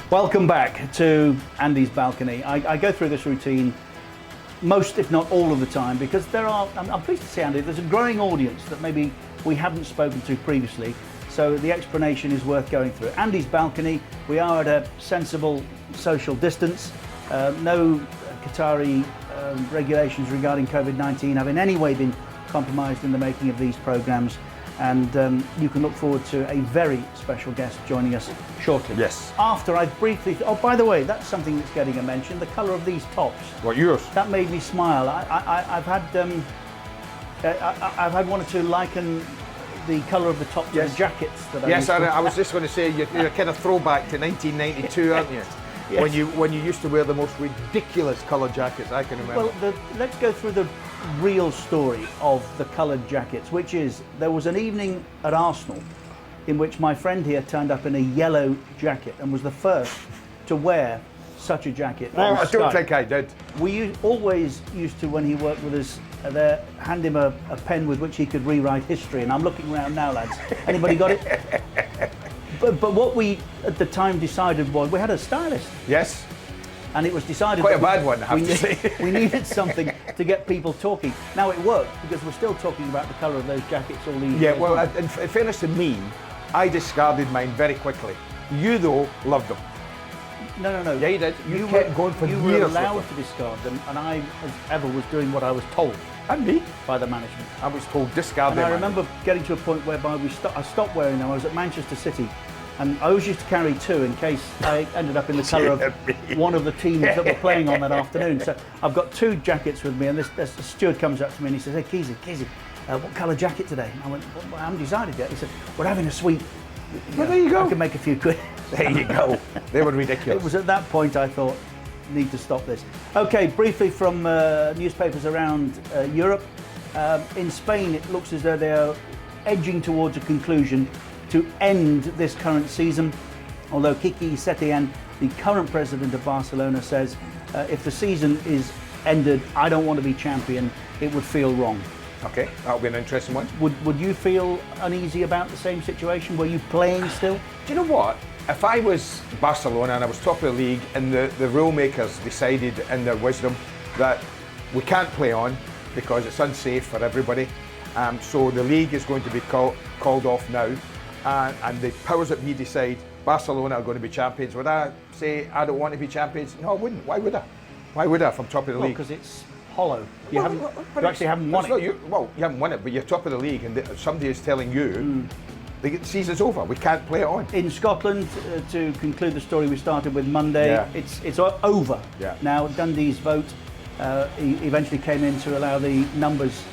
Welcome back to Andy's Balcony. I go through this routine most, if not all of the time, because I'm pleased to say, Andy, there's a growing audience that maybe we haven't spoken to previously, so the explanation is worth going through. Andy's Balcony, we are at a sensible social distance, no Qatari regulations regarding COVID-19 have in any way been compromised in the making of these programmes, and you can look forward to a very special guest joining us shortly. Yes. After I've briefly, oh, by the way, that's something that's getting a mention, the colour of these tops. What, yours? That made me smile. I've had one or two liken the colour of the tops of the jackets that I was just going to say, you're a kind of throwback to 1992, aren't you? Yes. When you used to wear the most ridiculous coloured jackets I can remember. Well, let's go through the real story of the coloured jackets, which is there was an evening at Arsenal in which my friend here turned up in a yellow jacket and was the first to wear such a jacket. No, I don't think I did. We always used to, when he worked with us, hand him a pen with which he could rewrite history, and I'm looking around now, lads. Anybody got it? But what we at the time decided was we had a stylist. Yes. And it was decided quite a bad one, I have to say. We needed something to get people talking. Now it worked because we're still talking about the colour of those jackets all these years. Yeah, well, in fairness to me, I discarded mine very quickly. You though loved them. No. Yeah, you did. You kept going for years. You were allowed to discard them, and I, as ever, was doing what I was told. And me? By the management. I was told discard them. And I remember getting to a point whereby I stopped wearing them. I was at Manchester City, and I always used to carry two in case I ended up in the colour of one of the teams that were playing on that afternoon. So I've got two jackets with me, and the steward comes up to me and he says, "Hey, Keezy, what colour jacket today?" And I went, "Well, I haven't decided yet." He said, "We're having a sweep. Well, there you go. I can make a few quid." There you go. They were ridiculous. It was at that point I thought, need to stop this. Okay, briefly from newspapers around Europe. In Spain, it looks as though they are edging towards a conclusion to end this current season, although Quique Setién, the current president of Barcelona, says if the season is ended, I don't want to be champion, it would feel wrong. Okay, that'll be an interesting one. Would you feel uneasy about the same situation? Were you playing still? Do you know what? If I was Barcelona and I was top of the league and the rule makers decided in their wisdom that we can't play on because it's unsafe for everybody, so the league is going to be called off now, and the powers that be decide Barcelona are going to be champions, would I say I don't want to be champions? No, I wouldn't. Why would I? Why would I if I'm top of the league? Because it's hollow. You actually haven't won it. You haven't won it, but you're top of the league, and somebody is telling you the season's over. We can't play it on. In Scotland, to conclude the story we started with Monday, it's over. Yeah. Now Dundee's vote eventually came in to allow the numbers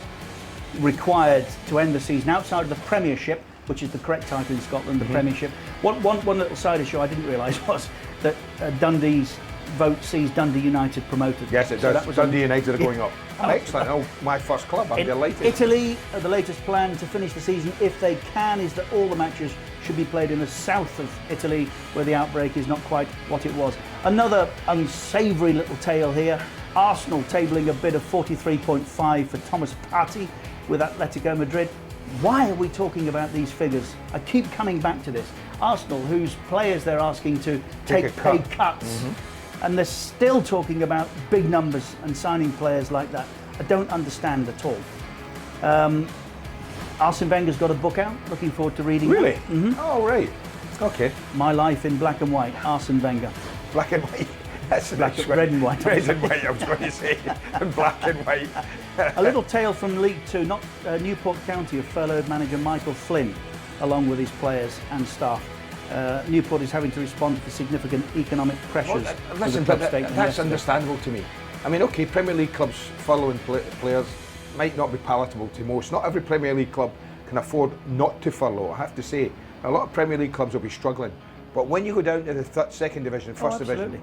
required to end the season outside of the Premiership, which is the correct title in Scotland, the Premiership. One little side issue I didn't realise was that Dundee's vote sees Dundee United promoted. Yes, it does. Dundee United are going up. Excellent. Oh, my first club. I'm delighted. Italy, the latest plan to finish the season, if they can, is that all the matches should be played in the south of Italy, where the outbreak is not quite what it was. Another unsavoury little tale here. Arsenal tabling a bid of 43.5 for Thomas Partey with Atletico Madrid. Why are we talking about these figures? I keep coming back to this. Arsenal, whose players they're asking to take pay cuts, and they're still talking about big numbers and signing players like that. I don't understand at all. Arsene Wenger's got a book out. Looking forward to reading it. Really? Oh, right. Okay. My Life in Black and White, Arsene Wenger. Black and white. That's red and white. Red and white, I was going to say. And black and white. A little tale from League Two. Newport County have furloughed manager Michael Flynn, along with his players and staff. Newport is having to respond to significant economic pressures. Well, listen, but that's understandable to me. I mean, okay, Premier League clubs following players might not be palatable to most. Not every Premier League club can afford not to furlough. I have to say, a lot of Premier League clubs will be struggling. But when you go down to the second division, first division,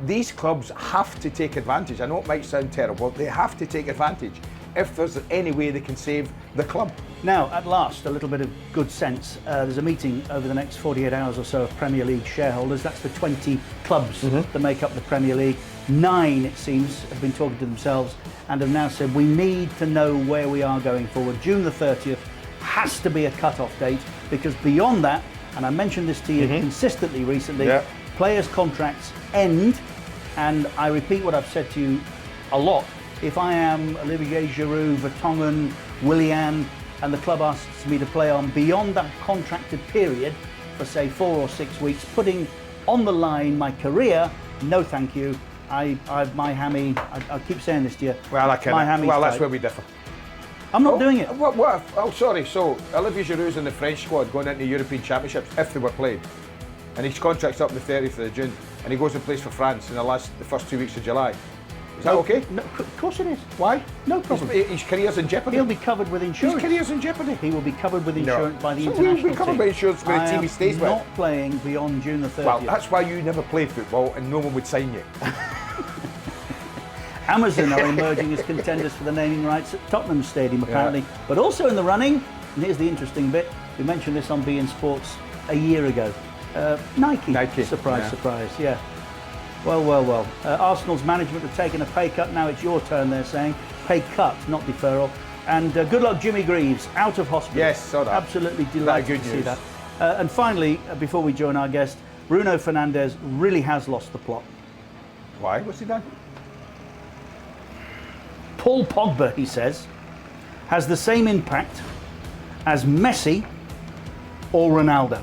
these clubs have to take advantage. I know it might sound terrible, they have to take advantage if there's any way they can save the club. Now, at last, a little bit of good sense. There's a meeting over the next 48 hours or so of Premier League shareholders. That's the 20 clubs that make up the Premier League. 9, it seems, have been talking to themselves and have now said we need to know where we are going forward. June the 30th has to be a cut-off date, because beyond that, and I mentioned this to you consistently recently, players' contracts end, and I repeat what I've said to you a lot. If I am Olivier Giroud, Vertonghen, Willian, and the club asks me to play on beyond that contracted period for say 4 or 6 weeks, putting on the line my career, no thank you. My hammy, I keep saying this to you. Well, that's tight. where we differ. I'm not doing it. Oh, sorry. So Olivier Giroud's in the French squad going into the European Championships if they were played, and his contract's up on the 30th of June, and he goes and plays for France in the first 2 weeks of July. Is that okay? No, of course it is. Why? No problem. His career's in jeopardy. He'll be covered with insurance. His career's in jeopardy. He will be covered with insurance by the so international he'll be covered team. by insurance by the team he stays with. I am not playing beyond June the 30th. Well, that's why you never play football and no one would sign you. Amazon are emerging as contenders for the naming rights at Tottenham Stadium, apparently. But also in the running, and here's the interesting bit, we mentioned this on beIN Sports a year ago. Nike. Surprise, surprise, yeah. Well. Arsenal's management have taken a pay cut. Now it's your turn, they're saying. Pay cut, not deferral. And good luck, Jimmy Greaves, out of hospital. Yes, saw that. Absolutely delighted to see that. And finally, before we join our guest, Bruno Fernandes really has lost the plot. Why? What's he done? Paul Pogba, he says, has the same impact as Messi or Ronaldo.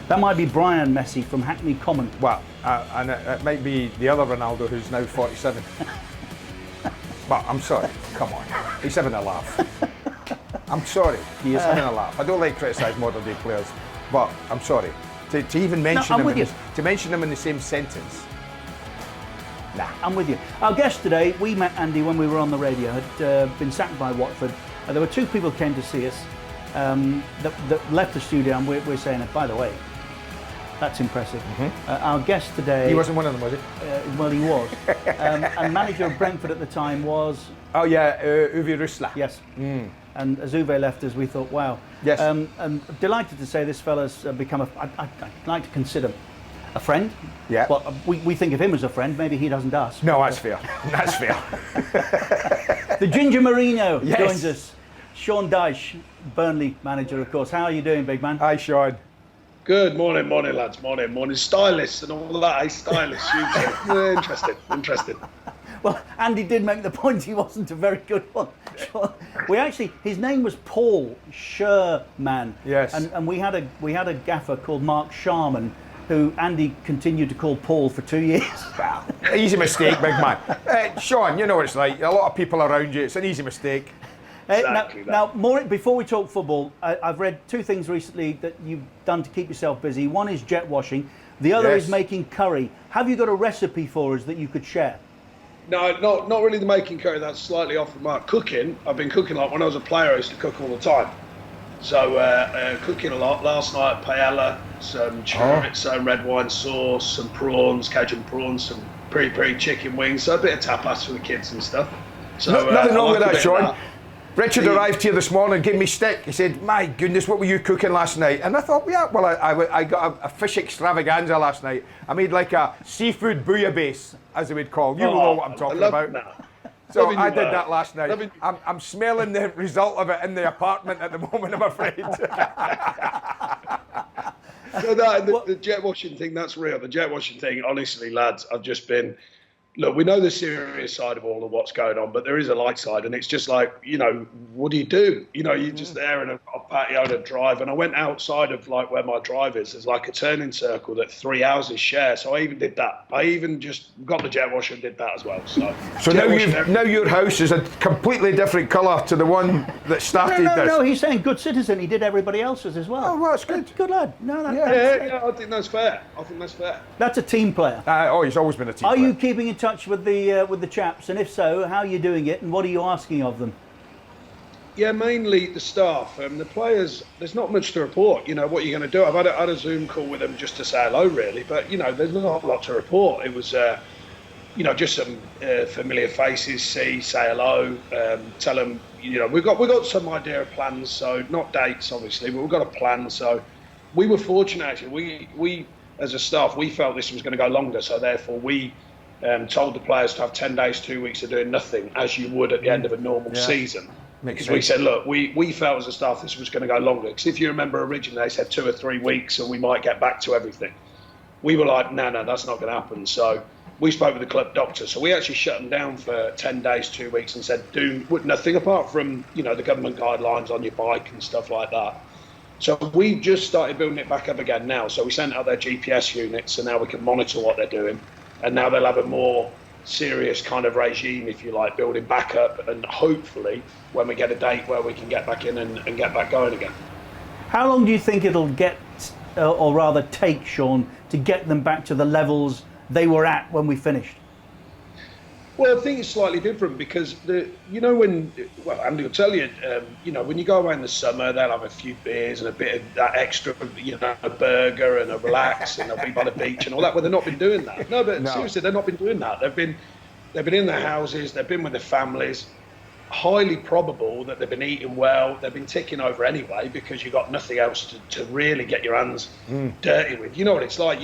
That might be Brian Messi from Hackney Common. Well, and it might be the other Ronaldo who's now 47. But I'm sorry, come on, he's having a laugh. I'm sorry, he is having a laugh. I don't like criticising modern day players, but I'm sorry. To even mention them in the same sentence. Nah. I'm with you. Our guest today, we met Andy when we were on the radio, had been sacked by Watford. There were 2 people who came to see us that left the studio, and we're saying, by the way, that's impressive. Our guest today... He wasn't one of them, was he? Well, he was. And manager of Brentford at the time was... Oh yeah, Uwe Rüsler. Yes. And as Uwe left us, we thought, wow. Yes. And delighted to say this fella's become I'd like to consider a friend. Yeah. Well, we think of him as a friend. Maybe he doesn't us. No, that's fair. That's fair. The Ginger Marino joins us. Sean Dyche, Burnley manager, of course. How are you doing, big man? Hi, Sean. Good morning, lads. Morning. Stylists and all that. Stylists. Interesting. Well, Andy did make the point he wasn't a very good one. His name was Paul Sherman. Yes. And we had a gaffer called Mark Sharman, who Andy continued to call Paul for 2 years. Well, easy mistake, big man. Sean, you know what it's like. A lot of people around you. It's an easy mistake. Exactly now, before we talk football, I've read 2 things recently that you've done to keep yourself busy. One is jet washing. The other is making curry. Have you got a recipe for us that you could share? No, not really the making curry. That's slightly off the mark. Cooking, I've been cooking like when I was a player. I used to cook all the time. So cooking a lot. Last night, paella, some chorizo, red wine sauce, some prawns, Cajun prawns, some peri chicken wings. So a bit of tapas for the kids and stuff. So nothing wrong with that, Sean. Richard arrived here this morning and gave me stick. He said, my goodness, what were you cooking last night? And I thought, yeah, well, I got a fish extravaganza last night. I made like a seafood bouillabaisse, as they would call. You know what I'm talking about. So I did that last night. I'm smelling the result of it in the apartment at the moment, I'm afraid. So the jet washing thing, that's real. The jet washing thing, honestly, lads, I've just been... Look, we know the serious side of all of what's going on, but there is a light side, and it's just like, what do? You're just there in a patio and a drive, and I went outside of like where my drive is. There's like a turning circle that 3 houses share, so I even did that. I even just got the jet washer and did that as well. So now your house is a completely different colour to the one that started this. No, he's saying good citizen. He did everybody else's as well. Oh, well, that's good. Good lad. No, I think that's fair. That's a team player. He's always been a team player. Are you keeping in touch with the chaps, and if so, how are you doing it, and what are you asking of them? Yeah, mainly the staff. The players, there's not much to report. What you're going to do. I've had a Zoom call with them just to say hello, really. But, there's not a lot to report. It was, just some familiar faces, say hello, tell them, we've got some idea of plans. So not dates, obviously, but we've got a plan. So we were fortunate, actually. We as a staff, we felt this was going to go longer. So therefore, we told the players to have 10 days, 2 weeks of doing nothing, as you would at the end of a normal season. Because we said, look, we felt as a staff this was going to go longer. Because if you remember originally they said 2 or 3 weeks and we might get back to everything. We were like, no, that's not going to happen. So we spoke with the club doctor. So we actually shut them down for 10 days, 2 weeks and said, do nothing apart from, the government guidelines on your bike and stuff like that. So we just started building it back up again now. So we sent out their GPS units and now we can monitor what they're doing. And now they'll have a more serious kind of regime, if you like, building back up, and hopefully when we get a date where we can get back in and get back going again. How long do you think it'll get, or rather take, Sean, to get them back to the levels they were at when we finished? Well, I think it's slightly different because Andy will tell you, when you go away in the summer, they'll have a few beers and a bit of that extra, a burger and a relax, and they'll be by the beach and all that. Well, they've not been doing that. No, but seriously, they've not been doing that. They've been in their houses, they've been with their families. Highly probable that they've been eating well. They've been ticking over anyway because you've got nothing else to really get your hands dirty with. You know what it's like.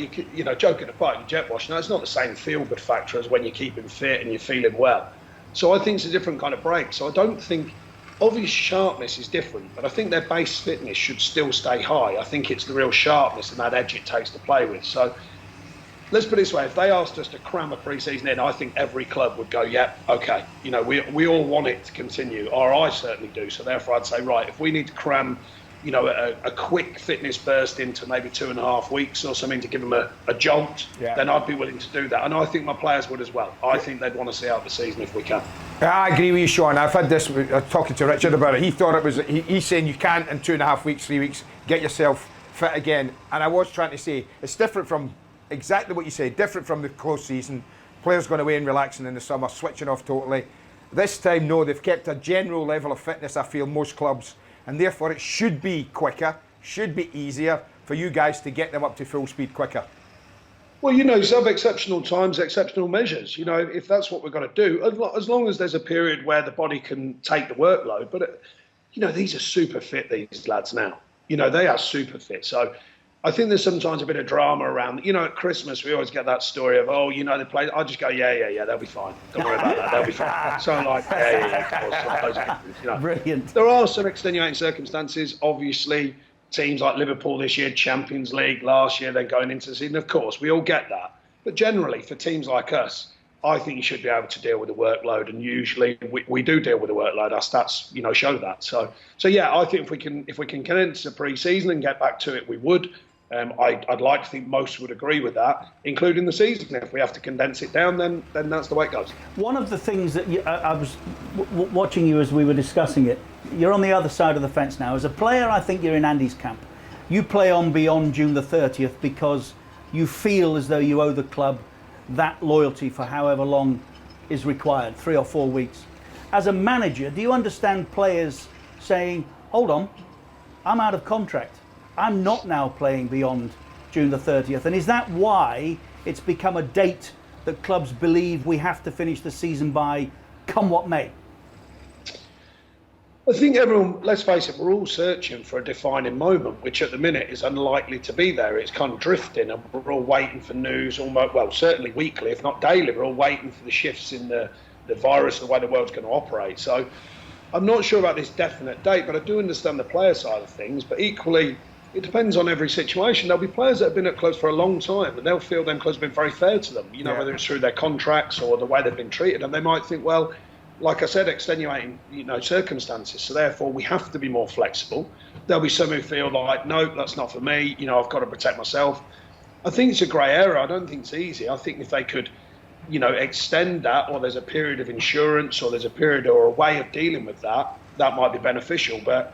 Joking apart, you jet wash. Now it's not the same feel-good factor as when you're keeping fit and you're feeling well. So I think it's a different kind of break. So I don't think obvious sharpness is different, but I think their base fitness should still stay high. I think it's the real sharpness and that edge it takes to play with. So let's put it this way, if they asked us to cram a pre-season in, I think every club would go, yeah, okay. We all want it to continue, or I certainly do. So therefore I'd say, right, if we need to cram, a quick fitness burst into maybe 2.5 weeks or something to give them a jolt, then I'd be willing to do that. And I think my players would as well. I think they'd want to see out the season if we can. I agree with you, Sean. I've had this, talking to Richard about it. He thought it was, he's saying you can't in 2.5 weeks, 3 weeks, get yourself fit again. And I was trying to say, it's different from exactly what you say, different from the close season. Players going away and relaxing in the summer, switching off totally. This time, no, they've kept a general level of fitness, I feel, most clubs, and therefore it should be quicker, should be easier for you guys to get them up to full speed quicker. Well, some exceptional times, exceptional measures. If that's what we're going to do, as long as there's a period where the body can take the workload. But, these are super fit, these lads now. They are super fit. So I think there's sometimes a bit of drama around, at Christmas, we always get that story of, they played. I just go, yeah, they'll be fine. Don't worry about that, they'll be fine. So I'm like, yeah. Brilliant. There are some extenuating circumstances, obviously. Teams like Liverpool this year, Champions League last year, then going into the season. Of course, we all get that. But generally, for teams like us, I think you should be able to deal with the workload, and usually we do deal with the workload. Our stats, show that. So yeah, I think if we can condense the pre-season and get back to it, we would. I'd like to think most would agree with that, including the season. If we have to condense it down, then that's the way it goes. One of the things that I was watching you as we were discussing it, you're on the other side of the fence now. As a player, I think you're in Andy's camp. You play on beyond June the 30th because you feel as though you owe the club that loyalty for however long is required, 3 or 4 weeks. As a manager, do you understand players saying, hold on, I'm out of contract. I'm not now playing beyond June the 30th. And is that why it's become a date that clubs believe we have to finish the season by, come what may? I think everyone, let's face it, we're all searching for a defining moment, which at the minute is unlikely to be there. It's kind of drifting, and we're all waiting for news, certainly weekly, if not daily. We're all waiting for the shifts in the virus, the way the world's going to operate. So I'm not sure about this definite date, but I do understand the player side of things. But equally, it depends on every situation. There'll be players that have been at clubs for a long time, and they'll feel them clubs have been very fair to them, whether it's through their contracts or the way they've been treated. And they might think, well, like I said, extenuating, circumstances. So therefore, we have to be more flexible. There'll be some who feel like, no, that's not for me. I've got to protect myself. I think it's a grey area. I don't think it's easy. I think if they could, extend that, or there's a period of insurance, or there's a period or a way of dealing with that, that might be beneficial. But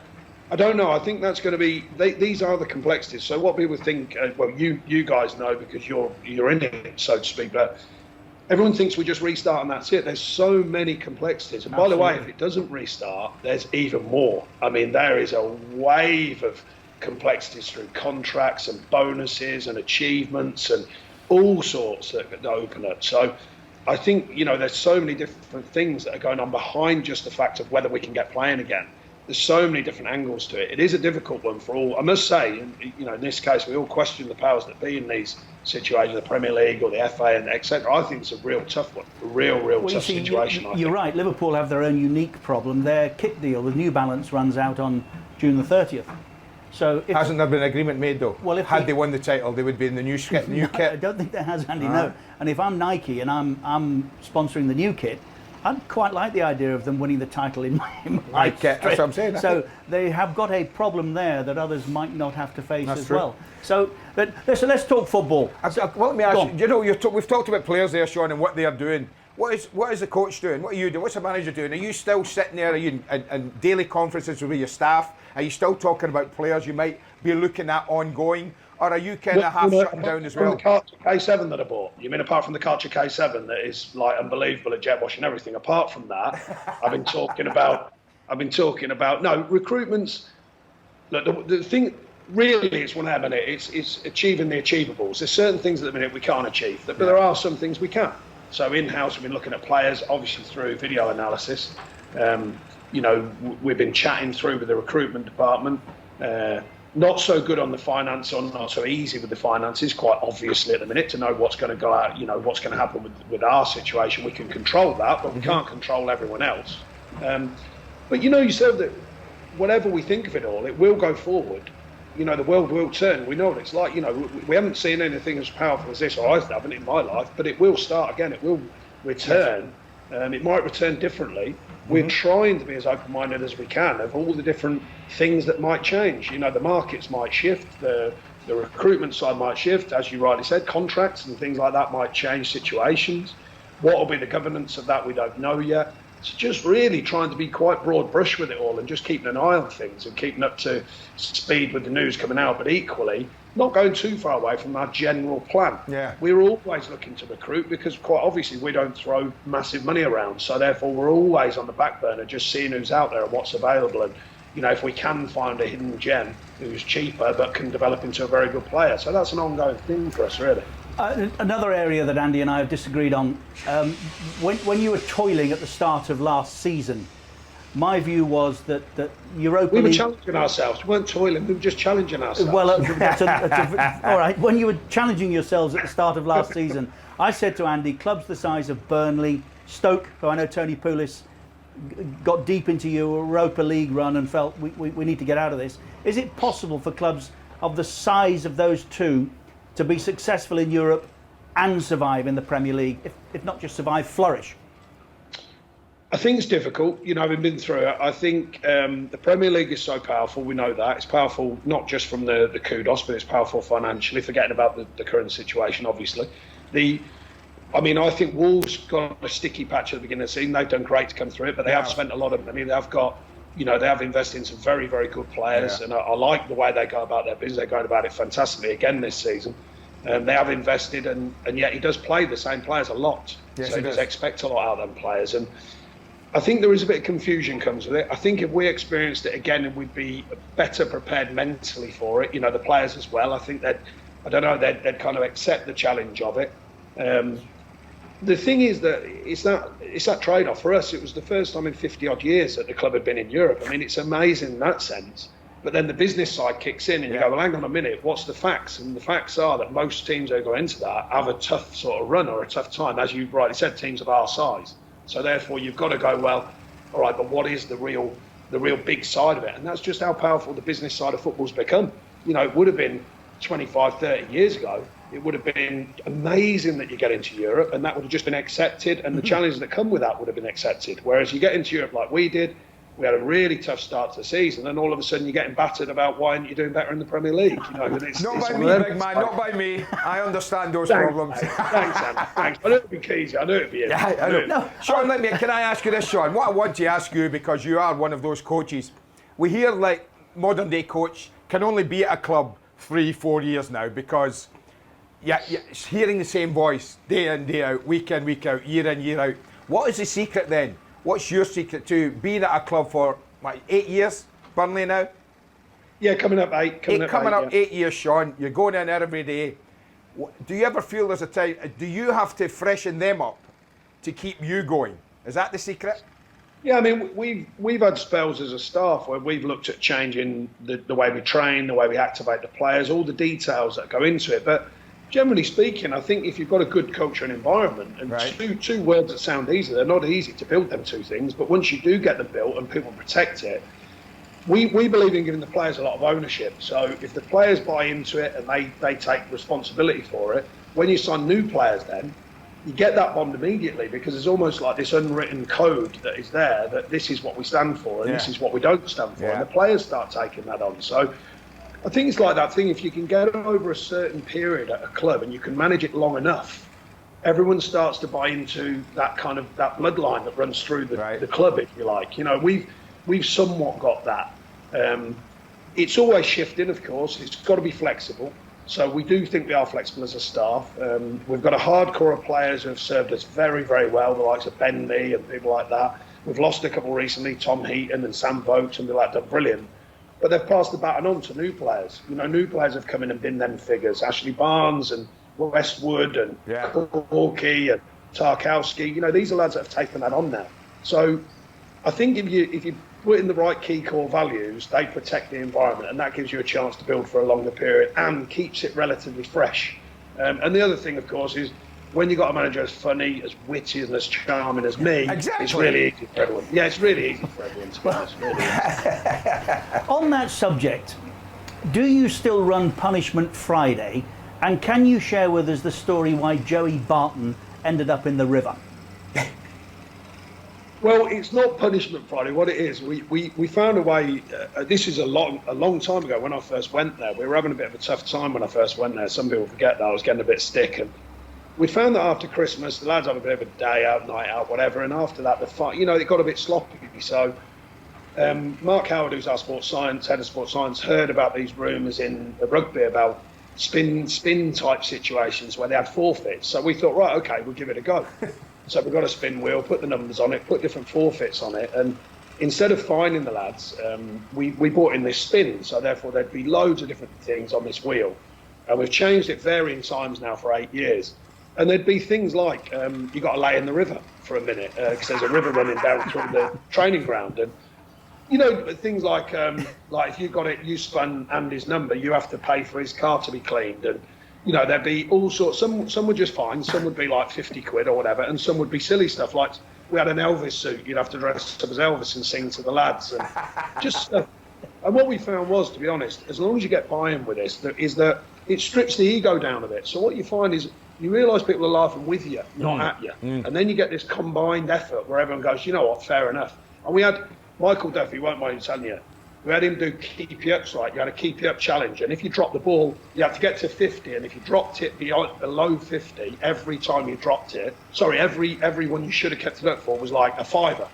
I don't know. I think that's going to be. These are the complexities. So what people think, you guys know because you're in it, so to speak. But everyone thinks we just restart and that's it. There's so many complexities. And by the way, if it doesn't restart, there's even more. I mean, there is a wave of complexities through contracts and bonuses and achievements and all sorts that open up. So I think there's so many different things that are going on behind just the fact of whether we can get playing again. there's so many different angles to it. It is a difficult one for all. I must say, in this case, we all question the powers that be in these situations, the Premier League or the FA and etc. I think it's a real tough one, a real tough situation. You're right. Liverpool have their own unique problem. Their kit deal with New Balance runs out on June the 30th. So hasn't there been an agreement made though? Well, had they won the title, they would be in the new kit. I don't think there has, Andy. No. And if I'm Nike and I'm sponsoring the new kit, I'd quite like the idea of them winning the title in my kit. That's what I'm saying. So they have got a problem there that others might not have to face as well. So, let's talk football. Well, let me ask you. You know, we've talked about players there, Sean, and what they are doing. What is the coach doing? What are you doing? What's the manager doing? Are you still sitting there? Are you in daily conferences with your staff? Are you still talking about players you might be looking at ongoing? Or are you kind of half shutting down as well? The Karcher K7 that I bought. You mean apart from the Karcher K7 that is like unbelievable at jet wash and everything? Apart from that, I've been talking about no recruitments. Look, the thing really is one at the minute. It's achieving the achievables. There's certain things at the minute we can't achieve, but there are some things we can. So in-house, we've been looking at players, obviously through video analysis. We've been chatting through with the recruitment department. Not so good on the finance, or not so easy with the finances, quite obviously at the minute, to know what's going to go out, what's going to happen with our situation. We can control that, but we can't control everyone else. But you said that whatever we think of it all, it will go forward. The world will turn. We know what it's like. We haven't seen anything as powerful as this, or I haven't in my life, but it will start again. It will return. It might return differently. We're trying to be as open-minded as we can of all the different things that might change. The markets might shift, the recruitment side might shift, as you rightly said, contracts and things like that might change situations. What will be the governance of that, we don't know yet. So just really trying to be quite broad brush with it all and just keeping an eye on things and keeping up to speed with the news coming out, but equally not going too far away from our general plan. We're always looking to recruit because quite obviously we don't throw massive money around. So therefore we're always on the back burner just seeing who's out there and what's available. And, if we can find a hidden gem who's cheaper but can develop into a very good player. So that's an ongoing thing for us, really. Another area that Andy and I have disagreed on, when you were toiling at the start of last season, my view was that Europa League... We were challenging ourselves. We weren't toiling, we were just challenging ourselves. Well, all right. When you were challenging yourselves at the start of last season, I said to Andy, clubs the size of Burnley, Stoke, who I know Tony Poulis got deep into your Europa League run and felt we need to get out of this. Is it possible for clubs of the size of those two to be successful in Europe and survive in the Premier League, if not just survive, flourish? I think it's difficult. Having been through it, I think the Premier League is so powerful. We know that. It's powerful not just from the kudos, but it's powerful financially, forgetting about the current situation, obviously. I think Wolves got a sticky patch at the beginning of the season. They've done great to come through it, but they have spent a lot of money. They've got, they have invested in some very, very good players, and I like the way they go about their business. They're going about it fantastically again this season. They have invested, and yet he does play the same players a lot. So he does expect a lot out of them players. And I think there is a bit of confusion comes with it. I think if we experienced it again, we'd be better prepared mentally for it. The players as well. I think they'd kind of accept the challenge of it. The thing is that it's that trade-off. For us, it was the first time in 50 odd years that the club had been in Europe. It's amazing in that sense. But then the business side kicks in and you go, well, hang on a minute, what's the facts? And the facts are that most teams that go into that have a tough sort of run or a tough time. As you rightly said, teams of our size. So therefore you've got to go, well, all right, but what is the real big side of it? And that's just how powerful the business side of football's become. It would have been 25, 30 years ago. It would have been amazing that you get into Europe and that would have just been accepted, and the challenges that come with that would have been accepted. Whereas you get into Europe like we did, we had a really tough start to the season, and all of a sudden you're getting battered about why aren't you doing better in the Premier League? Not by me, big man, not by me. I understand those problems. Thanks, Sam. Thanks. I knew it'd be Keezy. I knew it'd be you. Yeah, I know. No. Sean, can I ask you this, Sean? What I want to ask you, because you are one of those coaches, we hear like modern day coach can only be at a club 3-4 years now because hearing the same voice day in, day out, week in, week out, year in, year out. What is the secret then? What's your secret to being at a club for 8 years, Burnley now? Yeah, coming up 8. Coming up 8 years, Sean. You're going in every day. Do you ever feel there's a time, do you have to freshen them up to keep you going? Is that the secret? Yeah, I mean, we've had spells as a staff where we've looked at changing the way we train, the way we activate the players, all the details that go into it. But generally speaking, I think if you've got a good culture and environment, and two words that sound easy, they're not easy to build them two things, but once you do get them built and people protect it, we believe in giving the players a lot of ownership. So if the players buy into it and they take responsibility for it, when you sign new players then, you get that bond immediately, because it's almost like this unwritten code that is there, that this is what we stand for and this is what we don't stand for. And the players start taking that on. So I think it's like that thing, if you can get over a certain period at a club and you can manage it long enough, everyone starts to buy into that kind of that bloodline that runs through the club, if you like. You know, we've somewhat got that. It's always shifting, of course. It's got to be flexible. So we do think we are flexible as a staff. We've got a hardcore of players who have served us very, very well, the likes of Burnley and people like that. We've lost a couple recently, Tom Heaton and Sam Vokes, and they're like, they're brilliant. But they've passed the baton on to new players. You know, new players have come in and been them figures. Ashley Barnes and Westwood and Corky and Tarkowski. You know, these are lads that have taken that on now. So I think if you put in the right key core values, they protect the environment, and that gives you a chance to build for a longer period and keeps it relatively fresh. And the other thing, of course, is when you've got a manager as funny, as witty, and as charming as me, it's really easy for everyone. Yeah, it's really easy for everyone, to be honest. Really On that subject, do you still run Punishment Friday? And can you share with us the story why Joey Barton ended up in the river? Well, it's not Punishment Friday. What it is, we found a way. This is a long time ago when I first went there. We were having a bit of a tough time when I first went there. Some people forget that I was getting a bit stick, and we found that after Christmas, the lads have a bit of a day out, night out, whatever. And after that, the fight, you know, it got a bit sloppy. So Mark Howard, who's our sports science head of sports science, heard about these rumours in the rugby about spin type situations where they had forfeits. So we thought, right, okay, we'll give it a go. So we got a spin wheel, put the numbers on it, put different forfeits on it, and instead of fining the lads, we brought in this spin. So therefore there'd be loads of different things on this wheel. And we've changed it varying times now for 8 years. And there'd be things like you got to lay in the river for a minute because there's a river running down through the training ground. And, you know, things like if you got it, you spun Andy's number, you have to pay for his car to be cleaned. And, you know, there'd be all sorts. Some would just fine. Some would be like 50 quid or whatever. And some would be silly stuff like we had an Elvis suit. You'd have to dress up as Elvis and sing to the lads. And just and what we found was, to be honest, as long as you get buy-in with this, that it strips the ego down a bit. So what you find is you realise people are laughing with you, not at you. And then you get this combined effort where everyone goes, you know what, fair enough. And we had Michael Duffy, won't mind telling you, we had him do keep you ups, right? You had a keep you up challenge. And if you dropped the ball, you had to get to 50. And if you dropped it below 50, every time you dropped it, every one you should have kept it up for was like a fiver.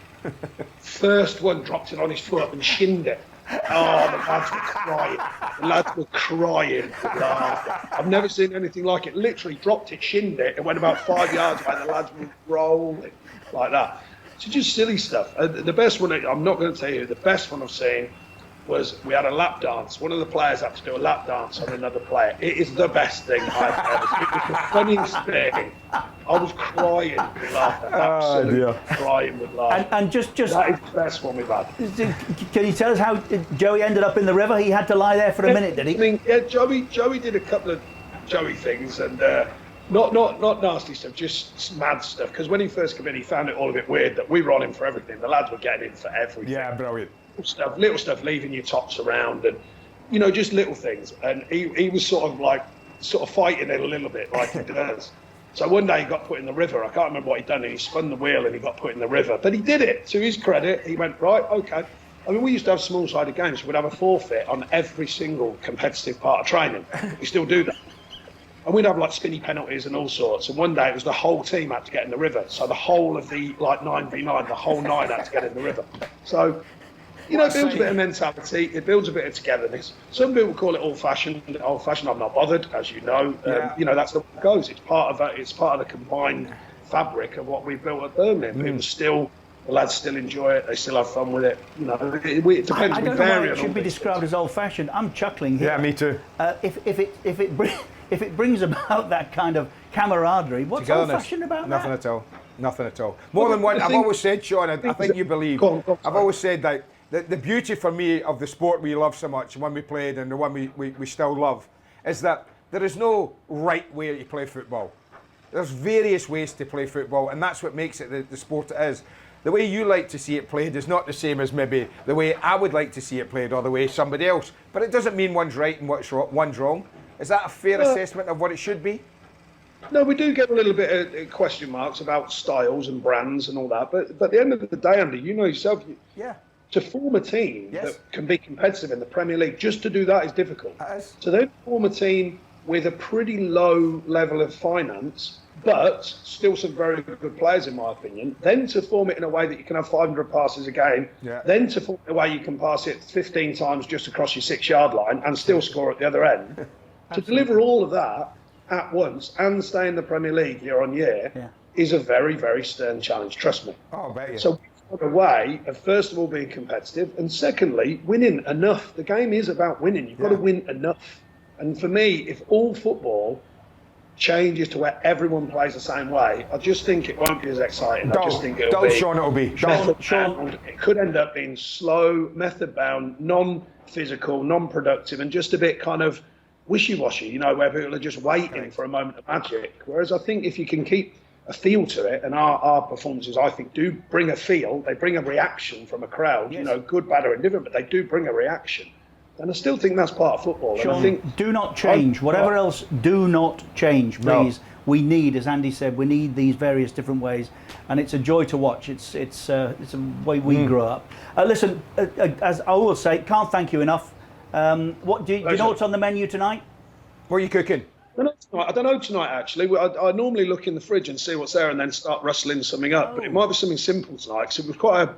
First one dropped it on his foot and shinned it. Oh, the lads were crying. The lads were crying with laughter. I've never seen anything like it. Literally dropped it, shinned it, and went about 5 yards away. The lads were rolling like that. So just silly stuff. The best one, I'm not going to tell you, the best one I've seen was we had a lap dance. One of the players had to do a lap dance on another player. It is the best thing I've ever seen. It was the funniest thing. I was crying with laughter, absolutely crying with laughter. And just that is the best one we've had. Can you tell us how Joey ended up in the river? He had to lie there for a minute, did he? I mean, yeah, Joey did a couple of Joey things, and not nasty stuff, just mad stuff. Because when he first came in, he found it all a bit weird that we were on him for everything. The lads were getting in for everything. Yeah, brilliant. Little stuff, leaving your tops around, and you know, just little things. And he was sort of fighting it a little bit like he does. So one day he got put in the river. I can't remember what he'd done, and he spun the wheel and he got put in the river. But he did it. To his credit, he went, right, okay. I mean, we used to have small-sided games. We'd have a forfeit on every single competitive part of training. We still do that. And we'd have like spinny penalties and all sorts. And one day it was the whole team had to get in the river. So the whole of the 9v9, the whole 9 had to get in the river. So, you know, it builds a bit of mentality. It builds a bit of togetherness. Some people call it old-fashioned. Old-fashioned, I'm not bothered, as you know. You know, that's the way it goes. It's part of that. It's part of the combined fabric of what we've built at Burnley. People the lads still enjoy it. They still have fun with it. You know, it depends. I don't know why it should be described as old-fashioned. I'm chuckling here. Yeah, me too. If it brings about that kind of camaraderie, what's old-fashioned about Nothing that? at all. Nothing at all. More than one. I've always said, Sean, I think you believe. Go on, I've always said that the beauty for me of the sport we love so much, when we played and the one we still love, is that there is no right way to play football. There's various ways to play football, and that's what makes it the sport it is. The way you like to see it played is not the same as maybe the way I would like to see it played, or the way somebody else. But it doesn't mean one's right and one's wrong. Is that a fair assessment of what it should be? No, we do get a little bit of question marks about styles and brands and all that. But at the end of the day, Andy, you know yourself, to form a team that can be competitive in the Premier League, just to do that is difficult. So then form a team with a pretty low level of finance, but still some very good players, in my opinion. Then to form it in a way that you can have 500 passes a game. Then to form it in a way you can pass it 15 times just across your 6-yard line and still score at the other end. To deliver all of that at once and stay in the Premier League year on year is a very, very stern challenge, trust me. Oh, I bet you. So we've got a way of, first of all, being competitive, and secondly, winning enough. The game is about winning. You've got to win enough. And for me, if all football changes to where everyone plays the same way, I just think it won't be as exciting. I just think it'll be... Sean, it'll be. Sean, it could end up being slow, method-bound, non-physical, non-productive, and just a bit kind of wishy-washy, you know, where people are just waiting for a moment of magic. Whereas I think if you can keep a feel to it, and our performances, I think, do bring a feel, they bring a reaction from a crowd, you know, good, bad, or indifferent, but they do bring a reaction. And I still think that's part of football. Sean, and I think, do not change. Whatever else, do not change, please. No. We need, as Andy said, we need these various different ways, and it's a joy to watch. It's a way we grew up. Listen, as I will say, can't thank you enough. What do you know what's on the menu tonight? What are you cooking? I don't know tonight, actually. I normally look in the fridge and see what's there and then start rustling something up. But it might be something simple tonight, because it was quite a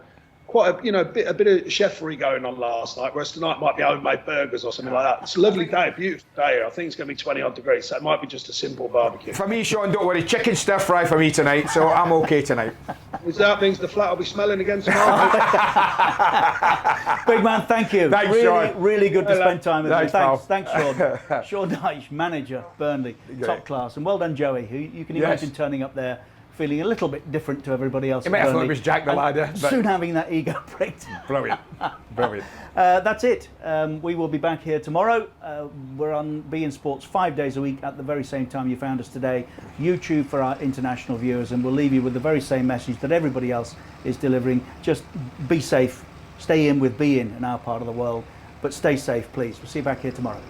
bit of cheffery going on last night, whereas tonight might be homemade burgers or something like that. It's a lovely day, beautiful day. I think it's going to be 20 odd degrees, so it might be just a simple barbecue. For me, Sean, don't worry, chicken stir fry for me tonight, so I'm okay tonight. Which that means the flat will be smelling again tomorrow. Big man, thank you. Thanks, Sean. Really good to spend time with you. Thanks, Sean. Sean. Sean Dyche, manager, Burnley, top class, and well done, Joey, who you can imagine turning up there feeling a little bit different to everybody else. You may have thought it was Jack the Ladder. Soon having that ego breakdown. Brilliant. Brilliant. That's it. We will be back here tomorrow. We're on beIN Sports 5 days a week at the very same time you found us today. YouTube for our international viewers, and we'll leave you with the very same message that everybody else is delivering. Just be safe. Stay in with beIN in our part of the world, but stay safe, please. We'll see you back here tomorrow.